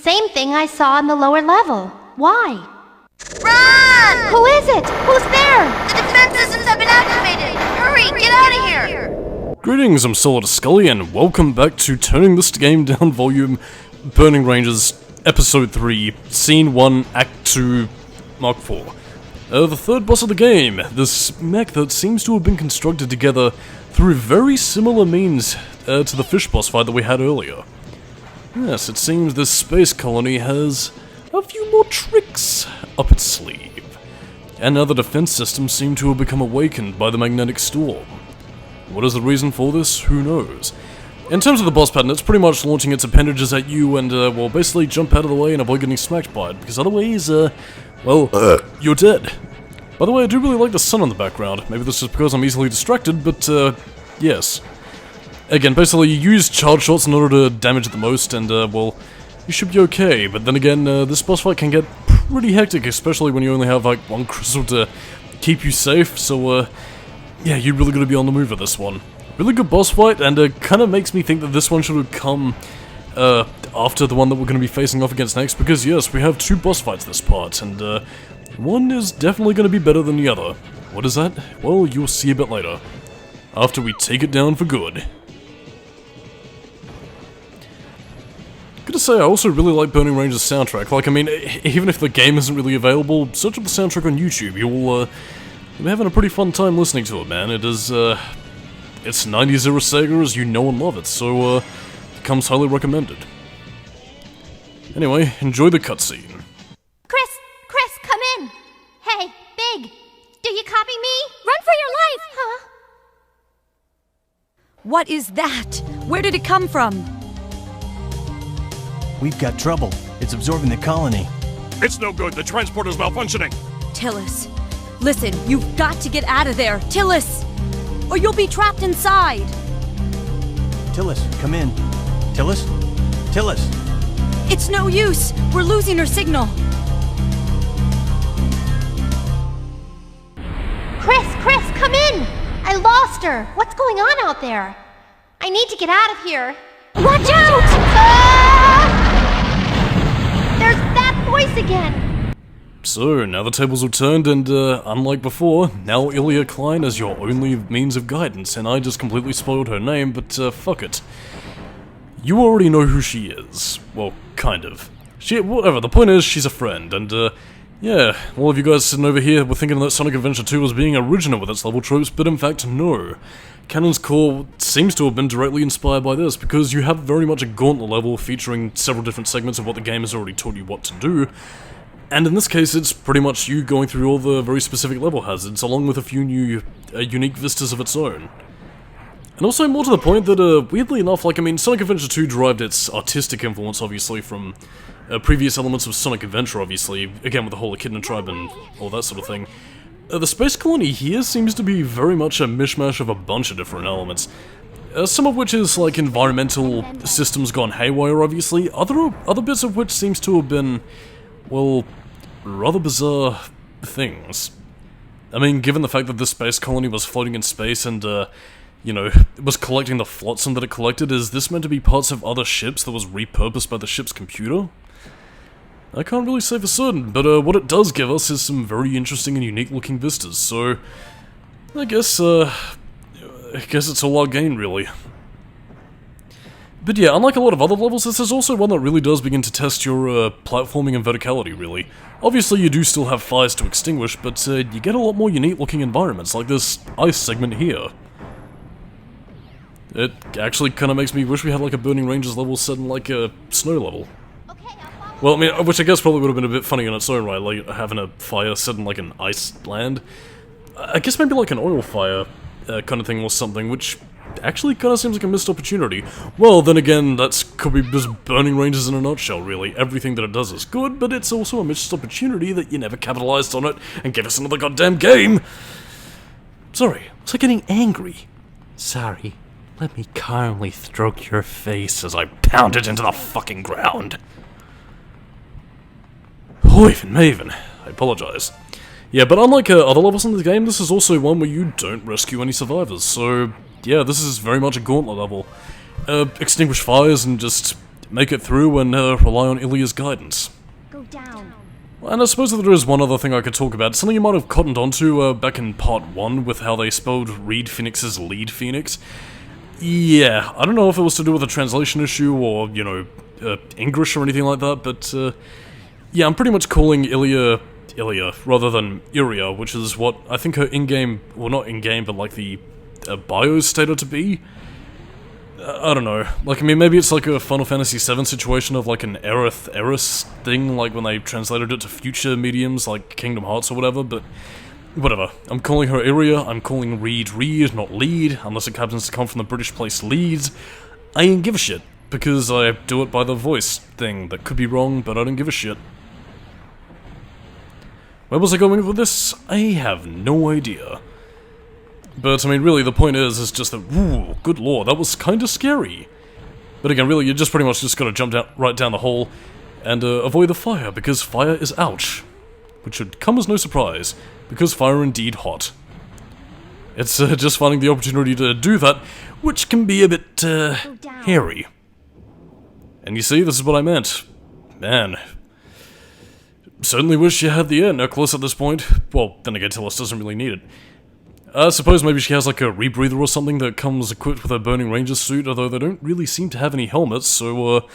same thing I saw on the lower level. Why? Run! Who is it? Who's there? The defense systems have been activated! Hurry, get out of here! Greetings, I'm Solidus-Skully, and welcome back to Turning This Game Down Volume Burning Rangers Episode 3, Scene 1, Act 2, Mark 4. The third boss of the game, this mech that seems to have been constructed together through very similar means to the fish boss fight that we had earlier. Yes, it seems this space colony has a few more tricks up its sleeve. And now the defense systems seem to have become awakened by the magnetic storm. What is the reason for this? Who knows? In terms of the boss pattern, it's pretty much launching its appendages at you and, well, basically jump out of the way and avoid getting smacked by it, because otherwise, you're dead. By the way, I do really like the sun in the background. Maybe this is because I'm easily distracted, but, yes. Again, basically, you use charge shots in order to damage it the most, and, well, you should be okay. But then again, this boss fight can get pretty hectic, especially when you only have, like, one crystal to keep you safe, so, yeah, you really gotta be on the move with this one. Really good boss fight, and it kind of makes me think that this one should have come after the one that we're going to be facing off against next, because yes, we have two boss fights this part, and one is definitely going to be better than the other. What is that? Well, you'll see a bit later, after we take it down for good. Gotta say, I also really like Burning Rangers soundtrack. Like, I mean, even if the game isn't really available, search up the soundtrack on YouTube, you'll be having a pretty fun time listening to it, man. It is, it's 90s era Sega as you know and love it, so, it comes highly recommended. Anyway, enjoy the cutscene. Chris, come in! Hey, Big! Do you copy me? Run for your life! Huh? What is that? Where did it come from? We've got trouble. It's absorbing the colony. It's no good. The transporter's malfunctioning. Tillis, listen, you've got to get out of there. Tillis! Or you'll be trapped inside. Tillis, come in. Tillis? Tillis! It's no use. We're losing her signal. Chris, come in! I lost her! What's going on out there? I need to get out of here. Watch out! There's that voice again! So, now the tables are turned, and, unlike before, now Illia Klein is your only means of guidance, and I just completely spoiled her name, but, fuck it. You already know who she is. Well, kind of. Whatever, the point is, she's a friend, and, yeah, all of you guys sitting over here were thinking that Sonic Adventure 2 was being original with its level tropes, but in fact, no. Cannon's Core seems to have been directly inspired by this, because you have very much a gauntlet level featuring several different segments of what the game has already taught you what to do. And in this case, it's pretty much you going through all the very specific level hazards, along with a few new, unique vistas of its own. And also, more to the point that, weirdly enough, like, I mean, Sonic Adventure 2 derived its artistic influence, obviously, from previous elements of Sonic Adventure, obviously, again with the whole Echidna tribe and all that sort of thing. The space colony here seems to be very much a mishmash of a bunch of different elements. Some of which is, like, environmental systems gone haywire, obviously, other bits of which seems to have been, well, rather bizarre things. I mean, given the fact that this space colony was floating in space and, you know, it was collecting the flotsam that it collected, is this meant to be parts of other ships that was repurposed by the ship's computer? I can't really say for certain, but what it does give us is some very interesting and unique looking vistas, so I guess it's all our gain, really. But yeah, unlike a lot of other levels, this is also one that really does begin to test your platforming and verticality, really. Obviously, you do still have fires to extinguish, but you get a lot more unique looking environments, like this ice segment here. It actually kind of makes me wish we had like a Burning Rangers level set in like a snow level. Well, I mean, which I guess probably would have been a bit funny in its own right, like having a fire set in like an ice land. I guess maybe like an oil fire kind of thing or something, which actually kind of seems like a missed opportunity. Well, then again, could be just Burning Rangers in a nutshell, really. Everything that it does is good, but it's also a missed opportunity that you never capitalized on it and gave us another goddamn game! Sorry, was I getting angry? Sorry. Let me calmly stroke your face as I pound it into the fucking ground. Oiven Maven, I apologize. Yeah, but unlike other levels in the game, this is also one where you don't rescue any survivors, so yeah, this is very much a gauntlet level. Extinguish fires and just make it through and rely on Illia's guidance. Go down. And I suppose that there is one other thing I could talk about, something you might have cottoned onto back in part 1 with how they spelled Reed Phoenix's Lead Phoenix. Yeah, I don't know if it was to do with a translation issue or, you know, English or anything like that, but yeah, I'm pretty much calling Illia rather than Iria, which is what I think her in-game, well not in-game, but like the bio stated to be. I don't know, like, I mean, maybe it's like a Final Fantasy VII situation of like an Aerith thing, like when they translated it to future mediums, like Kingdom Hearts or whatever, but whatever. I'm calling her Iria, I'm calling Reed, not Lead, unless it happens to come from the British place Leeds. I ain't give a shit, because I do it by the voice thing. That could be wrong, but I don't give a shit. Where was I going with this? I have no idea. But, I mean, really, the point is just that, ooh, good lord, that was kinda scary. But again, really, you just pretty much just gotta jump right down the hole and avoid the fire, because fire is ouch. Which should come as no surprise, because fire indeed hot. It's just finding the opportunity to do that, which can be a bit, hairy. And you see, this is what I meant. Man. Certainly wish you had the air necklace at this point. Well, then again, Tillis doesn't really need it. I suppose maybe she has like a rebreather or something that comes equipped with a Burning Rangers suit, although they don't really seem to have any helmets, so,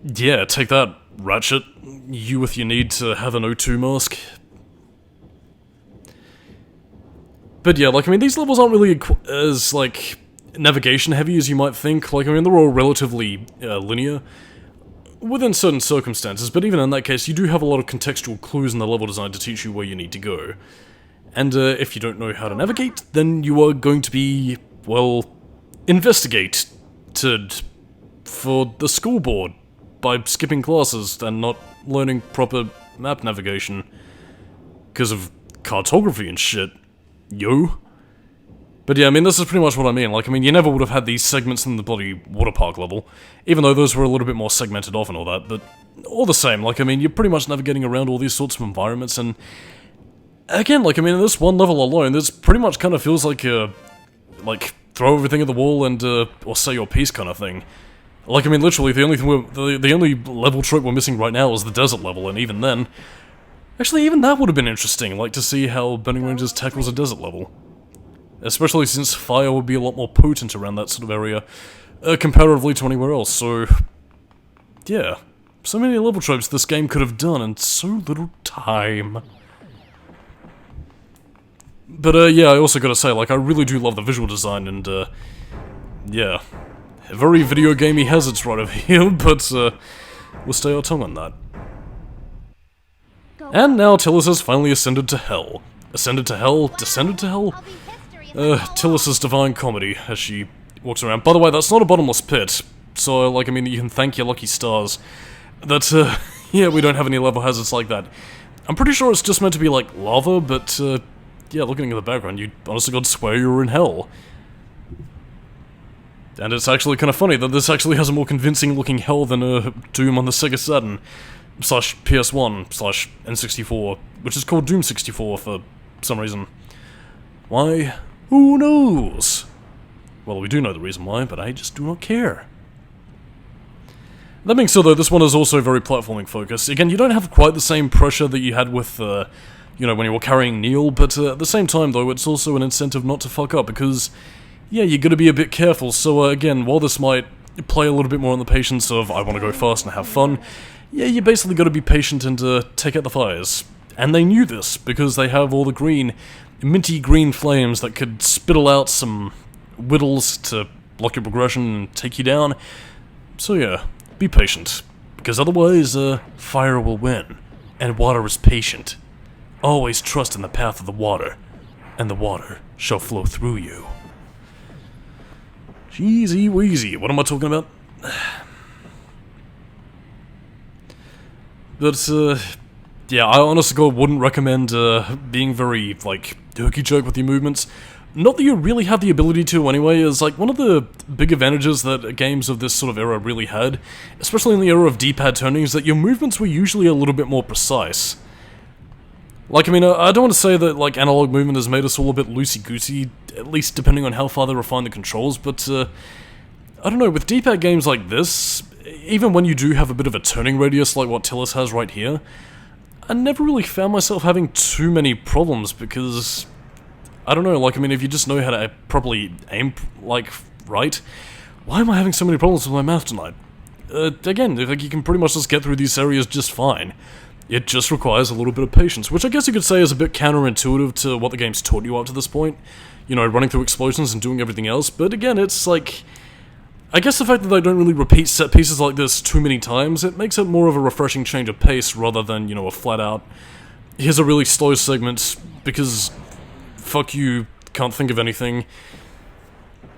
yeah, take that, Ratchet. You with your need to have an O2 mask. But yeah, like, I mean, these levels aren't really as, like, navigation heavy as you might think. Like, I mean, they're all relatively linear within certain circumstances, but even in that case, you do have a lot of contextual clues in the level design to teach you where you need to go. And if you don't know how to navigate, then you are going to be, well, investigated for the school board by skipping classes and not learning proper map navigation because of cartography and shit. Yo. But yeah, I mean, this is pretty much what I mean. Like, I mean, you never would have had these segments in the bloody water park level, even though those were a little bit more segmented off and all that, but all the same, like, I mean, you're pretty much navigating around all these sorts of environments, and again, like, I mean, in this one level alone, this pretty much kind of feels like a, like, throw everything at the wall and, or say your piece kind of thing. Like, I mean, literally, the only thing the only level trope we're missing right now is the desert level, and even then, actually, even that would have been interesting, like, to see how Burning Rangers tackles a desert level. Especially since fire would be a lot more potent around that sort of area, comparatively to anywhere else, so yeah. So many level tropes this game could have done in so little time. But yeah, I also gotta say, like, I really do love the visual design, and yeah. Very video gamey hazards right over here, but we'll stay our tongue on that. And now Tillis has finally ascended to hell. Ascended to hell? Descended to hell? Tillis' divine comedy as she walks around. By the way, that's not a bottomless pit, so, like, I mean, you can thank your lucky stars that, yeah, we don't have any level hazards like that. I'm pretty sure it's just meant to be, like, lava, but, yeah, looking at the background, you honestly got to swear you were in hell. And it's actually kind of funny that this actually has a more convincing looking hell than, Doom on the Sega Saturn, / PS1, / N64, which is called Doom 64 for some reason. Why? Who knows? Well, we do know the reason why, but I just do not care. That being said, though, this one is also very platforming focused. Again, you don't have quite the same pressure that you had with, you know, when you were carrying Neil, but at the same time, though, it's also an incentive not to fuck up, because, yeah, you gotta be a bit careful. So, again, while this might play a little bit more on the patience of, I want to go fast and have fun, yeah, you basically gotta be patient and, take out the fires. And they knew this, because they have all the green, minty green flames that could spittle out some whittles to block your progression and take you down. So yeah, be patient, because otherwise, fire will win, and water is patient. Always trust in the path of the water, and the water shall flow through you. Jeezy Weezy, what am I talking about? But, yeah, I honestly wouldn't recommend, being very, like, herky-jerk with your movements. Not that you really have the ability to anyway, is like one of the big advantages that games of this sort of era really had, especially in the era of D-pad turning, is that your movements were usually a little bit more precise. Like, I mean, I don't want to say that, like, analog movement has made us all a bit loosey-goosey, at least depending on how far they refine the controls, but, I don't know, with D-pad games like this, even when you do have a bit of a turning radius like what Tillis has right here, I never really found myself having too many problems because, I don't know, like, I mean, if you just know how to properly aim, like, right, why am I having so many problems with my math tonight? Again, like, you can pretty much just get through these areas just fine. It just requires a little bit of patience, which I guess you could say is a bit counterintuitive to what the game's taught you up to this point. You know, running through explosions and doing everything else, but again, it's like, I guess the fact that they don't really repeat set pieces like this too many times, it makes it more of a refreshing change of pace rather than, you know, a flat-out, here's a really slow segment, because, fuck you, can't think of anything,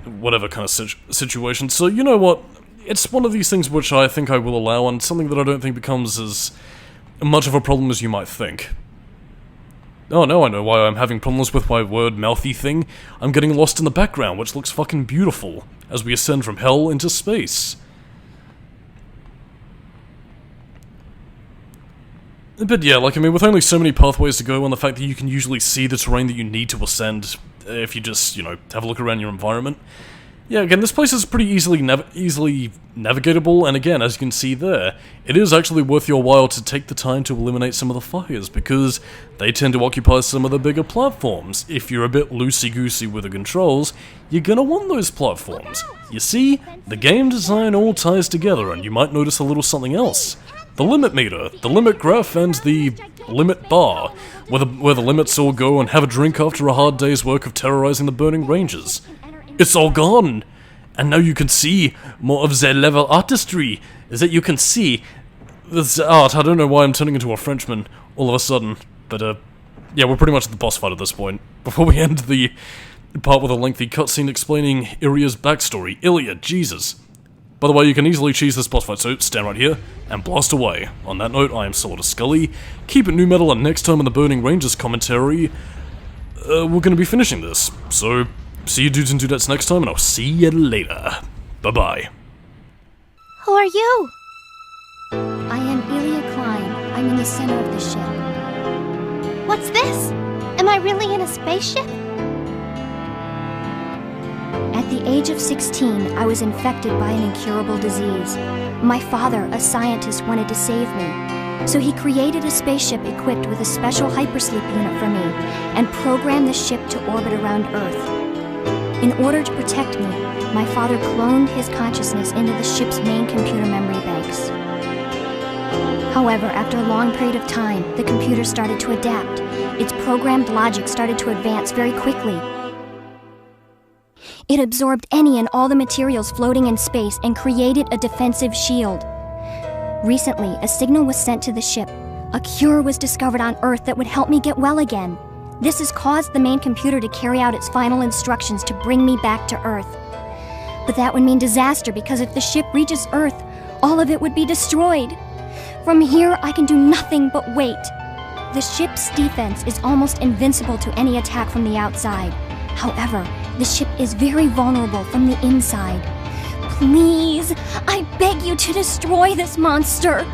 whatever kind of situation. So, you know what, it's one of these things which I think I will allow, and something that I don't think becomes as much of a problem as you might think. Oh, now I know why I'm having problems with my word-mouthy thing. I'm getting lost in the background, which looks fucking beautiful, as we ascend from hell into space. But yeah, like, I mean, with only so many pathways to go, and the fact that you can usually see the terrain that you need to ascend, if you just, you know, have a look around your environment. Yeah, again, this place is pretty easily navigatable, and again, as you can see there, it is actually worth your while to take the time to eliminate some of the fires, because they tend to occupy some of the bigger platforms. If you're a bit loosey-goosey with the controls, you're gonna want those platforms. You see, the game design all ties together, and you might notice a little something else. The limit meter, the limit graph, and the limit bar, where the limits all go and have a drink after a hard day's work of terrorizing the Burning Rangers. It's all gone! And now you can see more of the level artistry, is that you can see this art. I don't know why I'm turning into a Frenchman all of a sudden, but yeah, we're pretty much at the boss fight at this point. Before we end the part with a lengthy cutscene explaining Illia's backstory. Illia, Jesus. By the way, you can easily cheese this boss fight, so stand right here and blast away. On that note, I am Solidus-Skully. Keep it new metal, and next time in the Burning Rangers commentary, we're gonna be finishing this, so see you dudes and dudettes next time, and I'll see you later. Bye-bye. Who are you? I am Illia Klein. I'm in the center of the ship. What's this? Am I really in a spaceship? At the age of 16, I was infected by an incurable disease. My father, a scientist, wanted to save me, so he created a spaceship equipped with a special hypersleep unit for me, and programmed the ship to orbit around Earth. In order to protect me, my father cloned his consciousness into the ship's main computer memory banks. However, after a long period of time, the computer started to adapt. Its programmed logic started to advance very quickly. It absorbed any and all the materials floating in space and created a defensive shield. Recently, a signal was sent to the ship. A cure was discovered on Earth that would help me get well again. This has caused the main computer to carry out its final instructions to bring me back to Earth. But that would mean disaster, because if the ship reaches Earth, all of it would be destroyed. From here, I can do nothing but wait. The ship's defense is almost invincible to any attack from the outside. However, the ship is very vulnerable from the inside. Please, I beg you to destroy this monster.